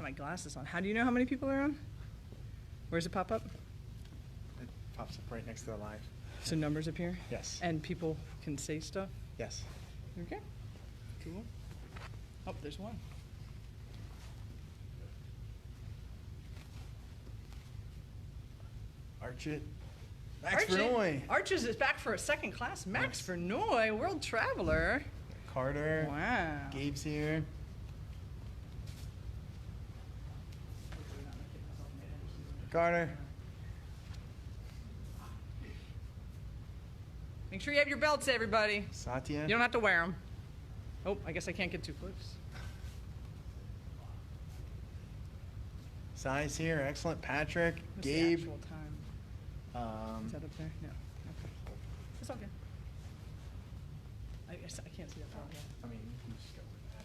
my glasses on. How do you know how many people are on? Where does it pop up? It pops up right next to the live. So numbers appear? Yes. And people can say stuff? Yes. Okay. Cool. Oh, there's one. Arch it. Max Vernoy. Arches is back for a second class. Max Vernoy, world traveler. Carter. Wow. Gabe's here. Carter. Make sure you have your belts, everybody. Satya. You don't have to wear them. Oh, I guess I can't get too close. Sai's here. Excellent. Patrick. What's the Gabe. actual time? Is that up there? No. Okay. It's all good. I can't see that far. I mean, you can just go with that.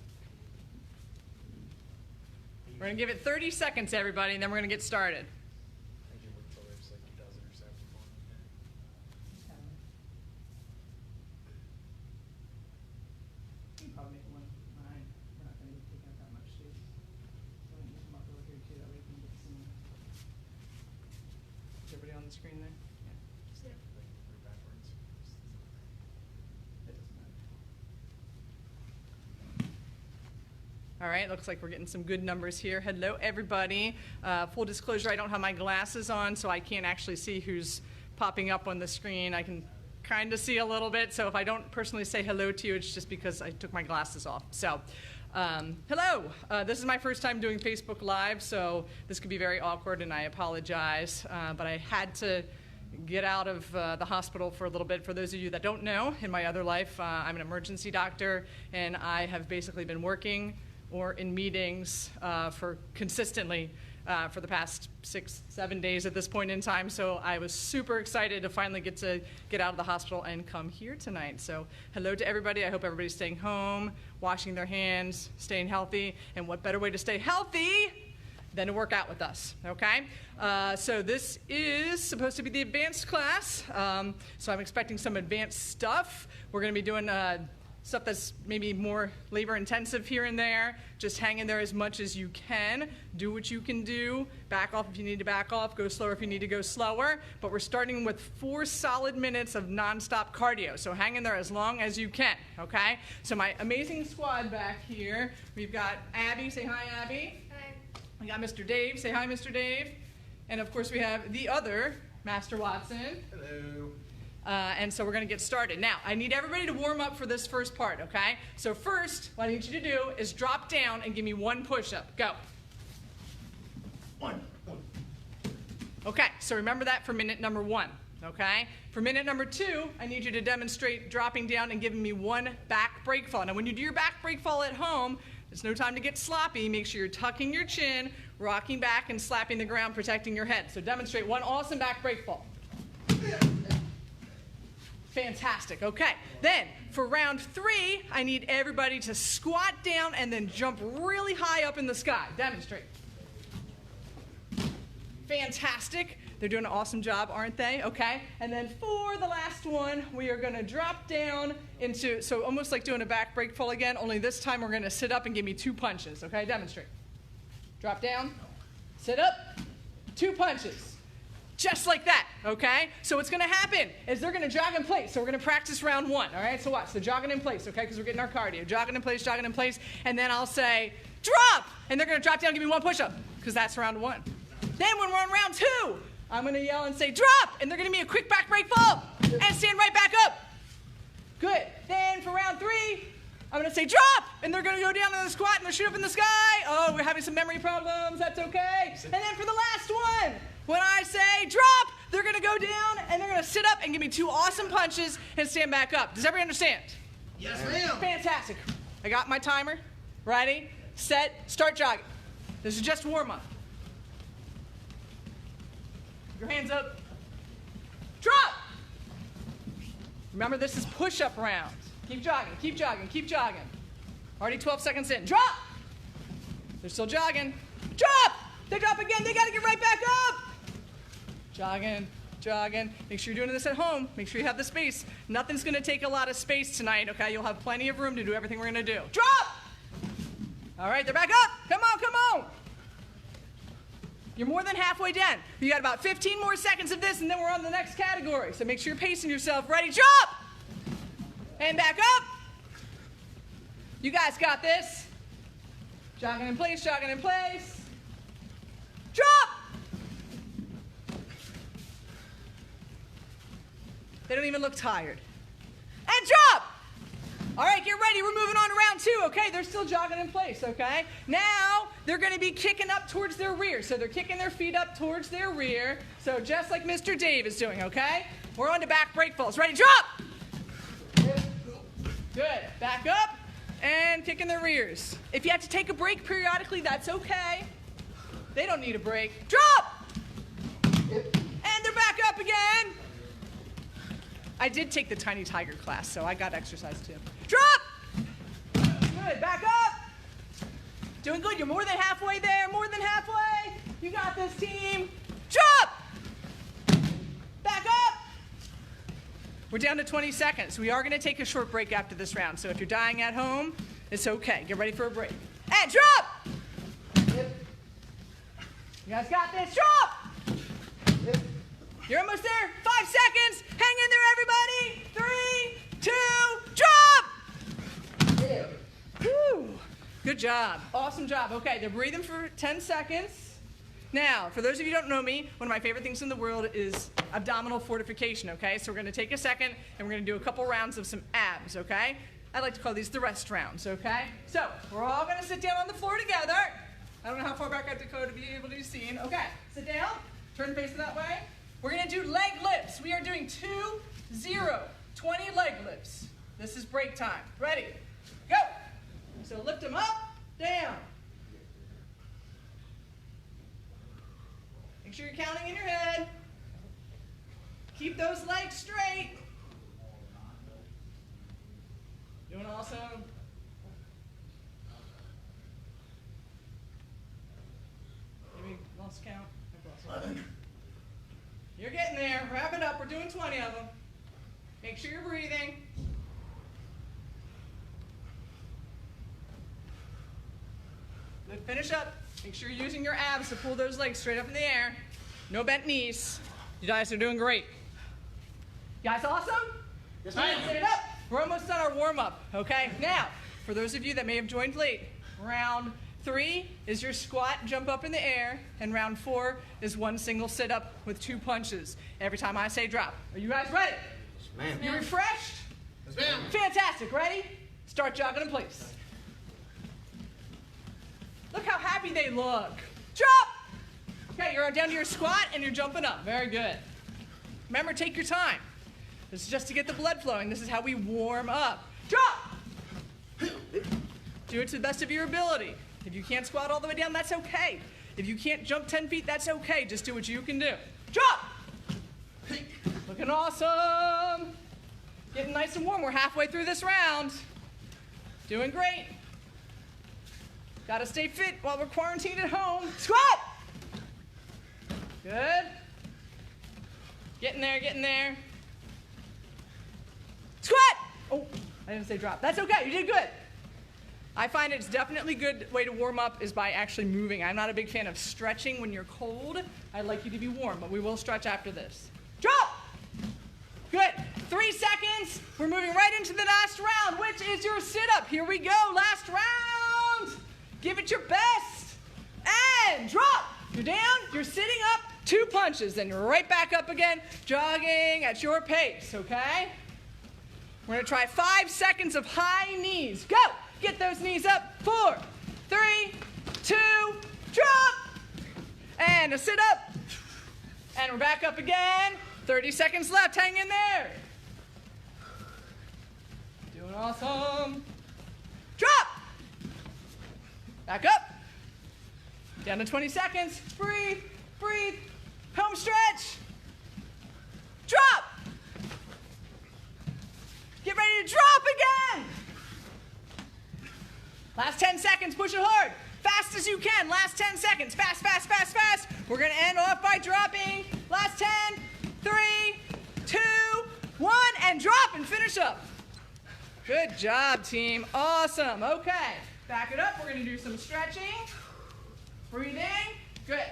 We're going to give it 30 seconds, everybody, and then we're going to get started. Everybody on the screen there? Yeah. It doesn't matter. All right, looks like we're getting some good numbers here. Hello, everybody. Full disclosure, I don't have my glasses on, so I can't actually see who's popping up on the screen. I can kind of see a little bit, so if I don't personally say hello to you, it's just because I took my glasses off. So, hello. This is my first time doing Facebook Live, so this could be very awkward, and I apologize. But I had to get out of the hospital for a little bit. For those of you that don't know, in my other life, I'm an emergency doctor, and I have basically been working or in meetings for consistently for the past 6-7 days at this point in time. So I was super excited to finally get out of the hospital and come here tonight. So hello to everybody. I hope everybody's staying home, washing their hands, staying healthy. And what better way to stay healthy than to work out with us, okay? So this is supposed to be the advanced class. So I'm expecting some advanced stuff. We're gonna be doing stuff that's maybe more labor intensive here and there. Just hang in there as much as you can. Do what you can do. Back off if you need to back off. Go slower if you need to go slower. But we're starting with 4 solid minutes of nonstop cardio. So hang in there as long as you can, okay? So my amazing squad back here, we've got Abby. Say hi, Abby. Hi. We got Mr. Dave. Say hi, Mr. Dave. And of course we have the other Master Watson. Hello. And so we're going to get started. Now, I need everybody to warm up for this first part, okay? So first, what I need you to do is drop down and give me 1 push-up. Go. 1. Okay, so remember that for minute number 1, okay? For minute number 2, I need you to demonstrate dropping down and giving me 1 back break fall. Now, when you do your back break fall at home, there's no time to get sloppy. Make sure you're tucking your chin, rocking back, and slapping the ground, protecting your head. So demonstrate 1 awesome back break fall. Fantastic. Okay. Then for round 3, I need everybody to squat down and then jump really high up in the sky. Demonstrate. Fantastic. They're doing an awesome job, aren't they? Okay. And then for the last one, we are going to drop down into, so almost like doing a back break fall again, only this time we're going to sit up and give me 2 punches. Okay. Demonstrate. Drop down. Sit up. 2 punches. Just like that, okay? So what's gonna happen is they're gonna jog in place. So we're gonna practice round 1, all right? So watch, so jogging in place, okay? Because we're getting our cardio. Jogging in place, and then I'll say, drop! And they're gonna drop down and give me 1 push-up, because that's round 1. Then when we're on round 2, I'm gonna yell and say, drop! And they're gonna give me a quick back break fall, and stand right back up. Good. Then for round 3, I'm gonna say, drop! And they're gonna go down in the squat and they'll shoot up in the sky. Oh, we're having some memory problems, that's okay. And then for the last one, when I say drop, they're gonna go down and they're gonna sit up and give me 2 awesome punches and stand back up. Does everybody understand? Yes, ma'am. Fantastic. I got my timer. Ready, set, start jogging. This is just warm up. Your hands up. Drop! Remember, this is push-up rounds. Keep jogging, keep jogging, keep jogging. Already 12 seconds in. Drop! They're still jogging. Drop! They drop again. They got to get right back up. Jogging, jogging. Make sure you're doing this at home. Make sure you have the space. Nothing's going to take a lot of space tonight, okay? You'll have plenty of room to do everything we're going to do. Drop! All right, they're back up. Come on, come on. You're more than halfway done. You got about 15 more seconds of this, and then we're on to the next category. So make sure you're pacing yourself. Ready, drop! And back up. You guys got this. Jogging in place, jogging in place. Drop! They don't even look tired. And drop! All right, get ready. We're moving on to round 2, okay? They're still jogging in place, okay? Now, they're going to be kicking up towards their rear. So they're kicking their feet up towards their rear. So just like Mr. Dave is doing, okay? We're on to back break falls. Ready, drop! Good. Back up and kicking their rears. If you have to take a break periodically, that's okay. They don't need a break. Drop! And they're back up again. I did take the Tiny Tiger class, so I got exercise too. Drop! Good, back up. Doing good, you're more than halfway there, more than halfway. You got this, team. Drop! Back up. We're down to 20 seconds. We are gonna take a short break after this round, so if you're dying at home, it's okay. Get ready for a break. And drop! You guys got this, drop! You're almost there. 5 seconds. Hang in there, everybody. 3, 2, drop. Woo. Good job. Awesome job. Okay, they're breathing for 10 seconds. Now, for those of you who don't know me, one of my favorite things in the world is abdominal fortification, okay? So we're going to take a second, and we're going to do a couple rounds of some abs, okay? I like to call these the rest rounds, okay? So we're all going to sit down on the floor together. I don't know how far back I have to go to be able to be seen. Okay, sit down. Turn facing that way. We're going to do leg lifts. We are doing 2, 0, 20 leg lifts. This is break time. Ready? Go. So lift them up, down. Make sure you're counting in your head. Keep those legs straight. Doing awesome. Maybe lost count. 11. You're getting there. Wrap it up. We're doing 20 of them. Make sure you're breathing. Good. Finish up. Make sure you're using your abs to pull those legs straight up in the air. No bent knees. You guys are doing great. You guys awesome? Yes, All right, ma'am. sit it up. We're almost done our warm-up, okay? Now, for those of you that may have joined late, round 3 is your squat, jump up in the air, and round 4 is one single sit-up with 2 punches every time I say drop. Are you guys ready? Yes, ma'am. You refreshed? Yes, ma'am. Fantastic. Ready? Start jogging in place. Look how happy they look. Drop! Okay, you're down to your squat and you're jumping up. Very good. Remember, take your time. This is just to get the blood flowing. This is how we warm up. Drop! Do it to the best of your ability. If you can't squat all the way down, that's okay. If you can't jump 10 feet, that's okay. Just do what you can do. Drop! Looking awesome. Getting nice and warm. We're halfway through this round. Doing great. Gotta stay fit while we're quarantined at home. Squat! Good. Getting there, getting there. Squat! Oh, I didn't say drop. That's okay, you did good. I find it's definitely a good way to warm up is by actually moving. I'm not a big fan of stretching when you're cold. I'd like you to be warm, but we will stretch after this. Drop! Good. 3 seconds. We're moving right into the last round, which is your sit-up. Here we go, last round. Give it your best. And drop. You're down, you're sitting up, 2 punches, then you're right back up again, jogging at your pace, okay? We're gonna try 5 seconds of high knees. Go. Get those knees up. 4, 3, 2, drop. And a sit up. And we're back up again. 30 seconds left. Hang in there. Doing awesome. Drop. Back up. Down to 20 seconds. Breathe. Breathe. Home stretch. Drop. Get ready to drop again. Last 10 seconds, push it hard. Fast as you can, last 10 seconds. Fast, fast, fast, fast. We're gonna end off by dropping. Last 10, 3, 2, 1, and drop and finish up. Good job, team. Awesome, okay. Back it up, we're gonna do some stretching. Breathing, good.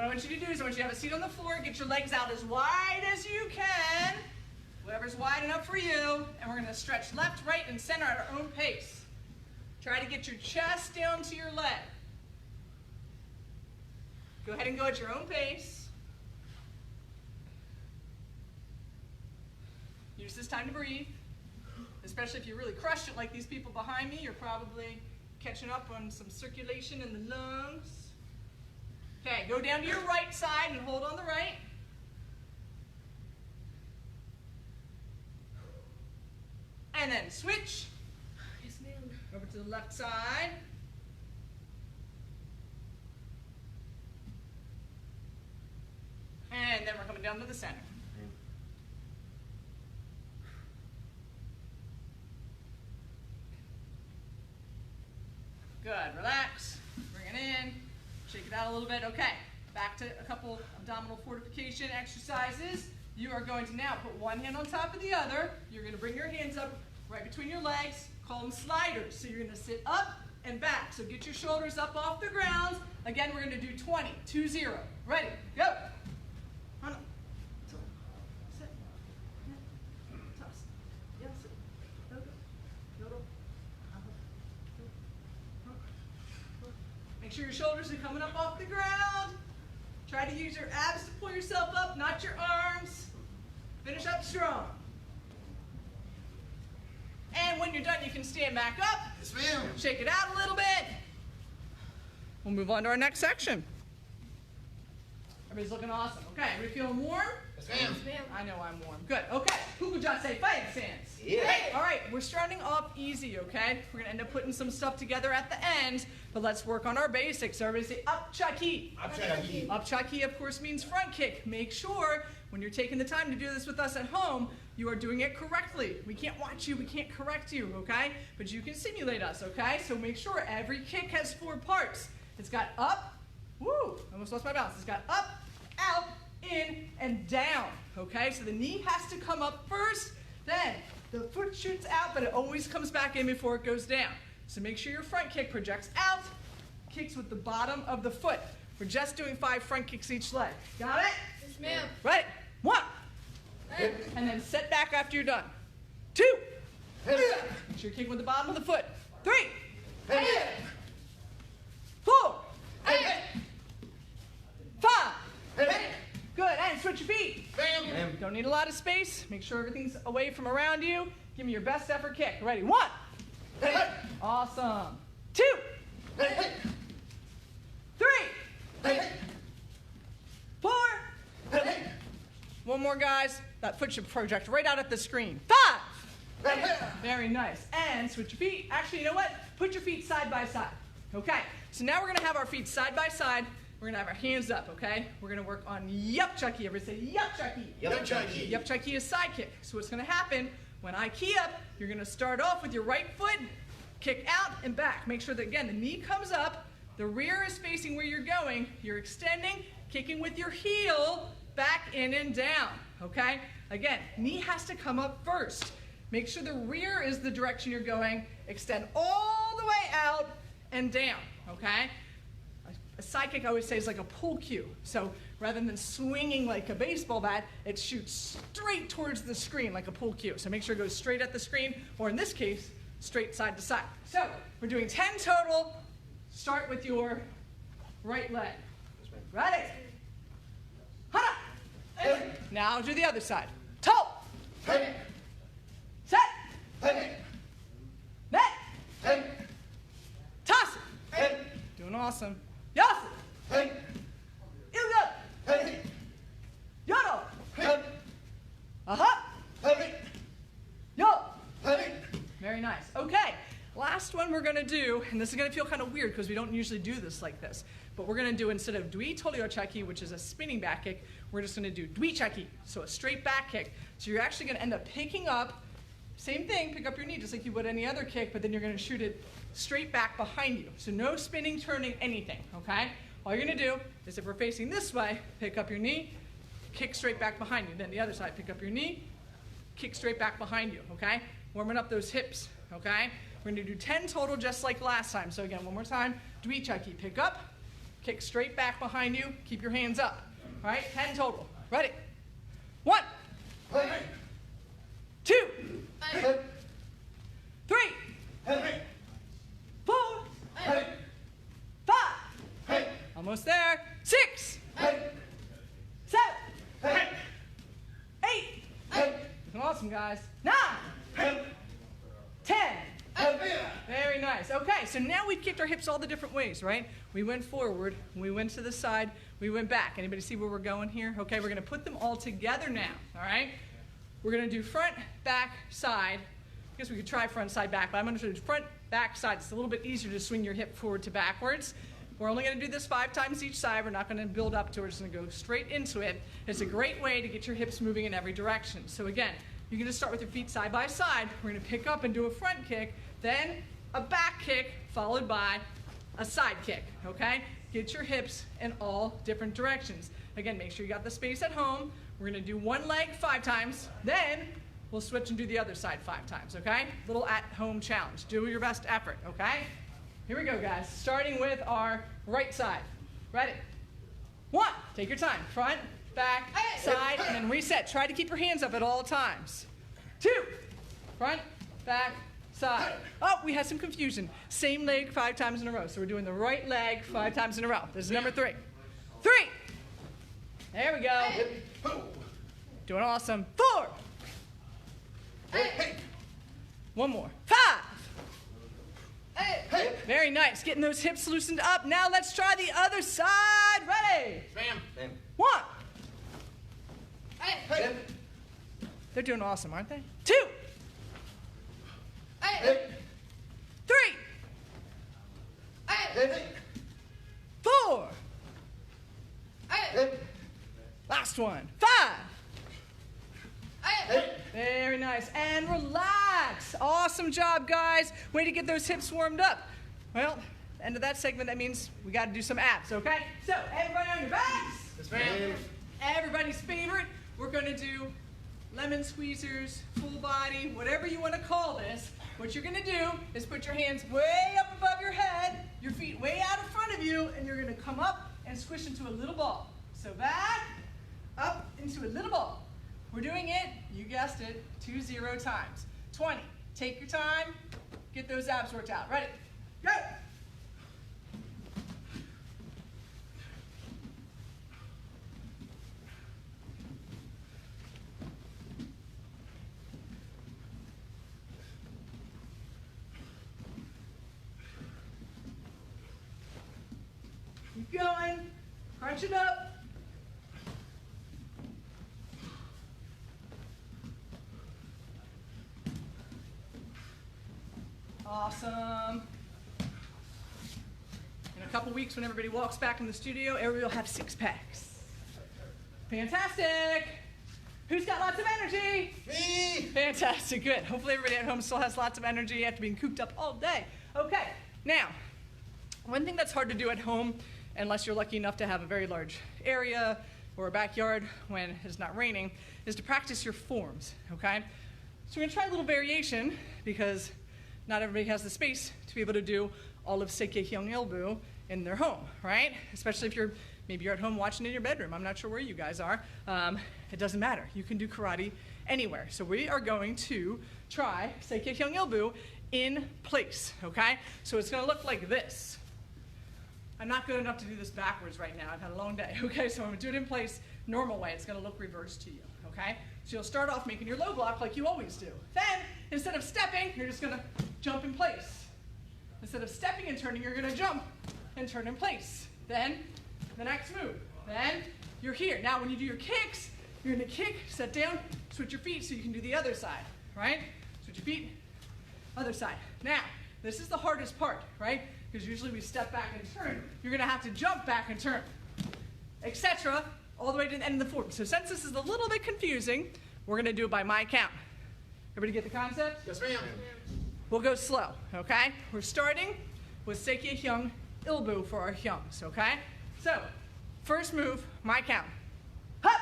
What I want you to do is I want you to have a seat on the floor, get your legs out as wide as you can, whatever's wide enough for you, and we're going to stretch left, right, and center at our own pace. Try to get your chest down to your leg. Go ahead and go at your own pace. Use this time to breathe, especially if you really crushed it like these people behind me. You're probably catching up on some circulation in the lungs. Okay, go down to your right side and hold on the right. And then switch. Yes, ma'am. Over to the left side. And then we're coming down to the center. Good, relax, bring it in, shake it out a little bit. Okay, back to a couple abdominal fortification exercises. You are going to now put one hand on top of the other. You're going to bring your hands up right between your legs, call them sliders. So you're going to sit up and back. So get your shoulders up off the ground. Again, we're going to do 20, 2-0. Ready, go. On up. Sit. Toss. Yes. Go, go. Go, go. Make sure your shoulders are coming up off the ground. Try to use your abs to pull yourself up, not your arms. Finish up strong. And when you're done, you can stand back up. Yes, ma'am. Shake it out a little bit. We'll move on to our next section. Everybody's looking awesome. Okay, everybody feeling warm? Yes, ma'am. Yes, ma'am. I know I'm warm. Good. Okay. Kukujase fighting stance. Yeah. Hey, all right, we're starting off easy, okay? We're gonna end up putting some stuff together at the end, but let's work on our basics. Everybody say up chaki. Up chaki. Up chaki, of course, means front kick. Make sure when you're taking the time to do this with us at home, you are doing it correctly. We can't watch you, we can't correct you, okay? But you can simulate us, okay? So make sure every kick has 4 parts. It's got up, woo, I almost lost my balance. It's got up, out, in, and down, okay? So the knee has to come up first, then the foot shoots out, but it always comes back in before it goes down. So make sure your front kick projects out, kicks with the bottom of the foot. We're just doing 5 front kicks each leg. Got it? Yes, ma'am. Ready? 1. And then sit back after you're done. 2. Make sure you're kicking with the bottom of the foot. 3. 4. 5. Good, and switch your feet. Bam. Don't need a lot of space. Make sure everything's away from around you. Give me your best effort kick. Ready? 1. Awesome. 2. 3. 4. One more, guys. That foot should project right out at the screen. 5. Very nice. And switch your feet. Actually, you know what? Put your feet side by side. Okay. So now we're going to have our feet side by side. We're going to have our hands up, okay? We're going to work on yup chucky. Everybody say yup chucky. Yup chucky. Yup chucky is side kick. So what's going to happen, when I key up, you're going to start off with your right foot, kick out and back. Make sure that, again, the knee comes up, the rear is facing where you're going, you're extending, kicking with your heel, back in and down, okay? Again, knee has to come up first. Make sure the rear is the direction you're going, extend all the way out and down, okay? A side kick, I always say, is like a pull cue. So rather than swinging like a baseball bat, it shoots straight towards the screen like a pull cue. So make sure it goes straight at the screen, or in this case, straight side to side. So we're doing 10 total. Start with your right leg. Ready? Hana. Now do the other side. Toe. Set. Net. Toss it. Doing awesome. Yasu. Ilga. Yodo. Aha. Yo. Very nice. Okay. Last one we're going to do, and this is going to feel kind of weird because we don't usually do this like this, but we're going to do, instead of dui toriochaki, which is a spinning back kick, we're just going to do dui chaki, so a straight back kick. So you're actually going to end up picking up, same thing, pick up your knee just like you would any other kick, but then you're going to shoot it straight back behind you. So no spinning, turning, anything, okay? All you're going to do is, if we're facing this way, pick up your knee, kick straight back behind you. Then the other side, pick up your knee, kick straight back behind you, okay? Warming up those hips, okay? We're going to do 10 total just like last time. So again, one more time. Dui chaki. Pick up, Kick straight back behind you. Keep your hands up. All right, 10 total. Ready? 1, 2, 3, 4, 5. Almost there. 6, 7, 8. Looking awesome, guys. 9, 10. Very nice. Okay, so now we've kicked our hips all the different ways, right? We went forward, we went to the side, we went back. Anybody see where we're going here? Okay, we're going to put them all together now, all right? We're going to do front, back, side. I guess we could try front, side, back, but I'm going to do front, back, side. It's a little bit easier to swing your hip forward to backwards. We're only going to do this 5 times each side. We're not going to build up to it. We're just going to go straight into it. It's a great way to get your hips moving in every direction. So again, you're going to start with your feet side by side. We're going to pick up and do a front kick, then a back kick, followed by a side kick, okay? Get your hips in all different directions. Again, make sure you got the space at home. We're going to do one leg 5 times, then we'll switch and do the other side 5 times, okay? Little at-home challenge. Do your best effort, okay? Here we go, guys. Starting with our right side. Ready? 1, take your time. Front, back, side, and then reset. Try to keep your hands up at all times. 2, front, back, side. Oh, we had some confusion. Same leg 5 times in a row. So we're doing the right leg 5 times in a row. This is number 3. 3. There we go. Doing awesome. 4. 1 more. 5. Very nice. Getting those hips loosened up. Now let's try the other side. Ready? 1. They're doing awesome, aren't they? 2. 3. 4. Last one. 5. Very nice. And relax. Awesome job, guys. Way to get those hips warmed up. Well, end of that segment, that means we got to do some abs, okay? So, everybody on your backs. Yes, ma'am. Everybody's favorite. We're going to do lemon squeezers, full body, whatever you want to call this. What you're going to do is put your hands way up above your head, your feet way out in front of you, and you're going to come up and squish into a little ball. So back, up into a little ball. We're doing it, you guessed it, 20 times. 20. Take your time. Get those abs worked out. Ready? Go! Keep going. Crunch it up. Awesome. In a couple weeks, when everybody walks back in the studio, everybody will have 6 packs. Fantastic. Who's got lots of energy? Me. Fantastic, good. Hopefully everybody at home still has lots of energy after being cooped up all day. Okay, now, one thing that's hard to do at home, unless you're lucky enough to have a very large area or a backyard when it's not raining, is to practice your forms, okay? So we're gonna try a little variation because not everybody has the space to be able to do all of Seikei Hyung Ilbu in their home, right? Especially if maybe you're at home watching in your bedroom. I'm not sure where you guys are. It doesn't matter. You can do karate anywhere. So we are going to try Seikei Hyung Ilbu in place, okay? So it's gonna look like this. I'm not good enough to do this backwards right now. I've had a long day, okay? So I'm gonna do it in place, normal way. It's gonna look reversed to you, okay? So you'll start off making your low block like you always do. Then, instead of stepping, you're just gonna jump in place. Instead of stepping and turning, you're gonna jump and turn in place. Then, the next move. Then, you're here. Now, when you do your kicks, you're gonna kick, set down, switch your feet so you can do the other side, right? Switch your feet, other side. Now, this is the hardest part, right? Because usually we step back and turn. You're gonna have to jump back and turn, etc., all the way to the end of the form. So since this is a little bit confusing, we're gonna do it by my count. Everybody get the concept? Yes, ma'am. We'll go slow, okay? We're starting with Seikei Hyung Ilbu for our Hyungs, okay? So, first move, my count. Hup!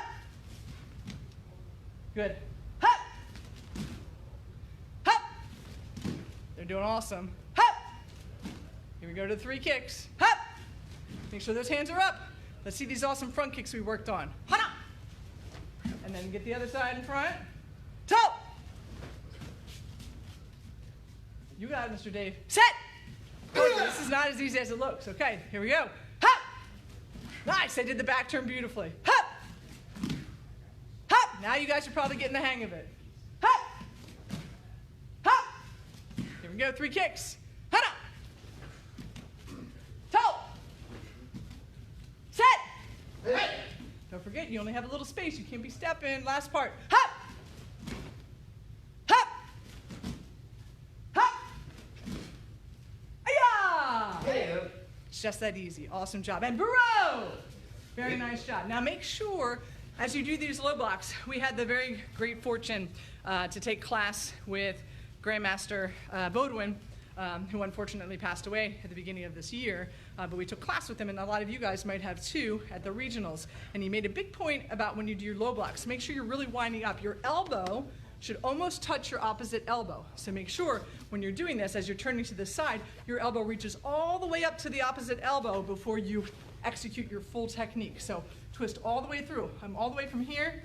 Good. Hup! Hup! They're doing awesome. Hup! Here we go to the 3 kicks. Hup! Make sure those hands are up. Let's see these awesome front kicks we worked on. Hana! And then get the other side in front. Toe! You got it, Mr. Dave. Set! This is not as easy as it looks. Okay, here we go. Hop! Nice, I did the back turn beautifully. Hop! Hop! Now you guys are probably getting the hang of it. Hop! Hop! Here we go, 3 kicks. Hana! Toe! Set! Hey. Don't forget, you only have a little space. You can't be stepping. Last part. Hop! Hop! Hop! Ayah! Hey. It's just that easy. Awesome job. And Burrow! Very nice job. Now make sure, as you do these low blocks, we had the very great fortune to take class with Grandmaster Bodwin, who unfortunately passed away at the beginning of this year. But we took class with him, and a lot of you guys might have too, at the regionals. And he made a big point about when you do your low blocks, make sure you're really winding up. Your elbow should almost touch your opposite elbow. So make sure when you're doing this, as you're turning to the side, your elbow reaches all the way up to the opposite elbow before you execute your full technique. So twist all the way through. I'm all the way from here,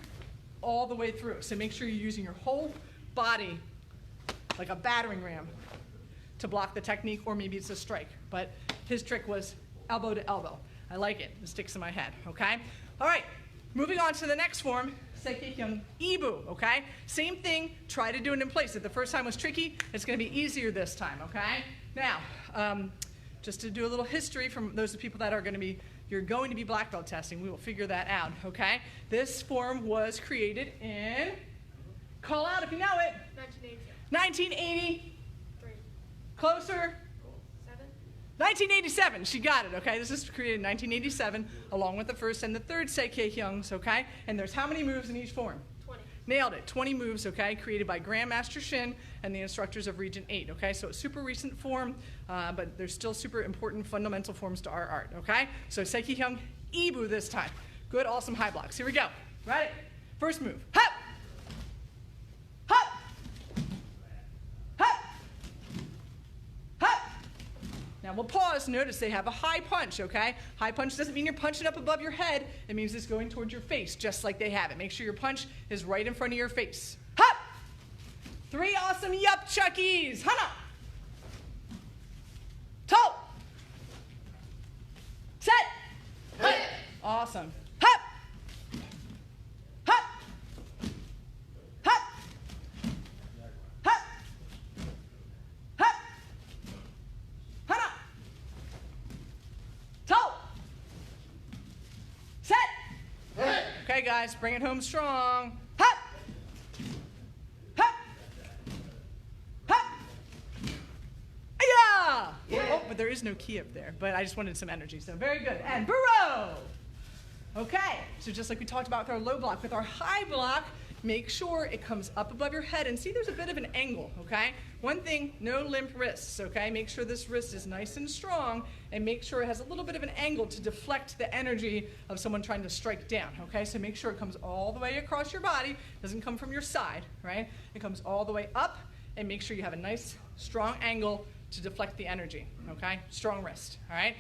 all the way through. So make sure you're using your whole body like a battering ram to block the technique, or maybe it's a strike. But his trick was elbow to elbow. I like it. It sticks in my head, okay? All right, moving on to the next form, Seikeihyung Ibu, okay? Same thing, try to do it in place. If the first time was tricky, it's gonna be easier this time, okay? Now, just to do a little history from those people that are you're going to be black belt testing, we will figure that out, okay? This form was created in, call out if you know it. 1980. Closer. 1987, she got it, okay? This is created in 1987, along with the first and the third Seikeihyungs, okay? And there's how many moves in each form? 20. Nailed it, 20 moves, okay? Created by Grandmaster Shin and the instructors of Region 8, okay? So it's super recent form, but there's still super important fundamental forms to our art, okay? So Seikeihyung Ibu this time. Good, awesome high blocks. Here we go. Ready? First move. Hop! Hop! Hop! Hop! Now we'll pause. Notice they have a high punch, okay? High punch doesn't mean you're punching up above your head. It means it's going towards your face, just like they have it. Make sure your punch is right in front of your face. Hop! 3 awesome yup chuckies. Hana! Toe! Set! Hey. Awesome. Hop! Hop! Hop! Hop! Hop! Hana! Toe! Set! Hey. Okay, guys, bring it home strong. Hop! Hop! Hop! Ayah! Yeah. Oh, but there is no key up there, but I just wanted some energy, so very good. And Burrow! Okay, so just like we talked about with our low block, with our high block, make sure it comes up above your head, and see there's a bit of an angle, okay? One thing, no limp wrists, okay? Make sure this wrist is nice and strong, and make sure it has a little bit of an angle to deflect the energy of someone trying to strike down, okay? So make sure it comes all the way across your body, doesn't come from your side, right? It comes all the way up, and make sure you have a nice, strong angle to deflect the energy, okay? Strong wrist, all right?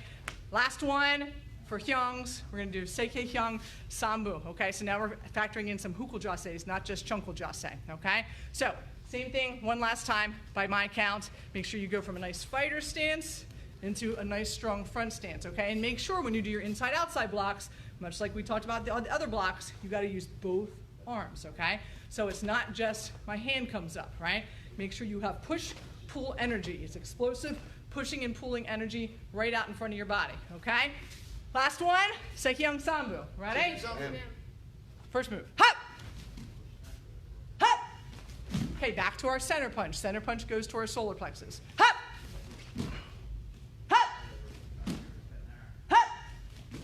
Last one. For Hyungs, we're going to do Seikeihyung Sambu, okay? So now we're factoring in some Hukul Jases, not just Chunkul Jase, okay? So, same thing, one last time, by my count. Make sure you go from a nice fighter stance into a nice strong front stance, okay? And make sure when you do your inside-outside blocks, much like we talked about the other blocks, you got to use both arms, okay? So it's not just my hand comes up, right? Make sure you have push-pull energy. It's explosive, pushing and pulling energy right out in front of your body, okay? Last one, Seikeihyung Sambu. Ready? First move. Hop! Hop! Okay, back to our center punch. Center punch goes to our solar plexus. Hop! Hop! Hop!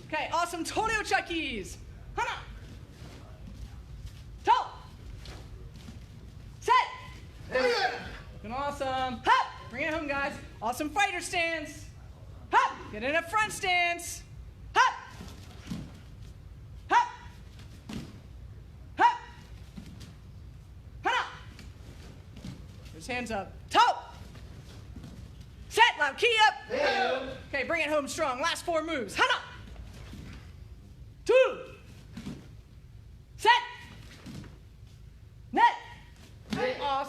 Okay, awesome Tonyo Chuckies. Hana! Toe! Set! Looking awesome. Hop! Bring it home, guys. Awesome fighter stance. Hop! Get in a front stance. Hop! Hop! Hop! Hana! His hands up. Toe! Set! Loud key up! Hey. Okay, bring it home strong. Last 4 moves. Hana!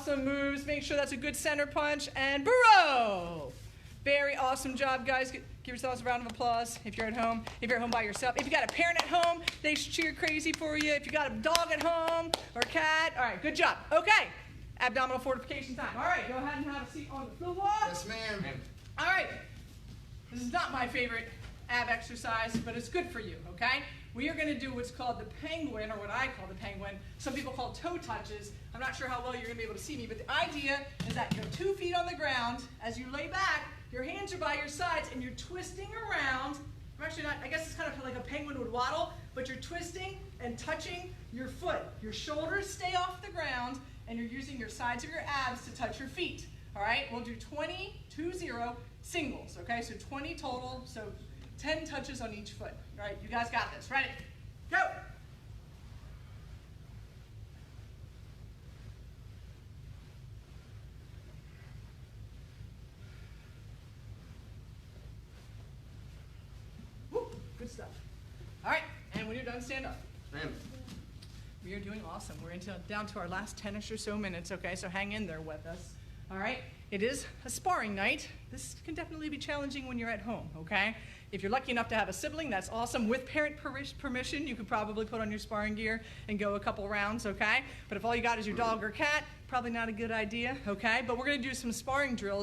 awesome moves. Make sure that's a good center punch. And burrow. Very awesome job, guys. Give yourselves a round of applause if you're at home. If you're at home by yourself. If you got a parent at home, they should cheer crazy for you. If you got a dog at home or a cat. All right, good job. Okay, abdominal fortification time. All right, go ahead and have a seat on the floor. Yes, ma'am. All right, this is not my favorite ab exercise, but it's good for you, okay? We are gonna do what's called the penguin, or what I call the penguin. Some people call toe touches. I'm not sure how well you're gonna be able to see me, but the idea is that you have 2 feet on the ground. As you lay back, your hands are by your sides and you're twisting around. I'm actually not, I guess it's kind of like a penguin would waddle, but you're twisting and touching your foot. Your shoulders stay off the ground and you're using your sides of your abs to touch your feet. All right, we'll do 20, 2-0 singles, okay? So 20 total, so 10 touches on each foot. All right, you guys got this. Ready? Go! Woo, good stuff. All right, and when you're done, stand up. Ma'am. We are doing awesome. We're down to our last 10-ish or so minutes, okay? So hang in there with us. All right, it is a sparring night. This can definitely be challenging when you're at home, okay? If you're lucky enough to have a sibling, that's awesome. With parent permission, you could probably put on your sparring gear and go a couple rounds, okay? But if all you got is your dog or cat, probably not a good idea, okay? But we're gonna do some sparring drills.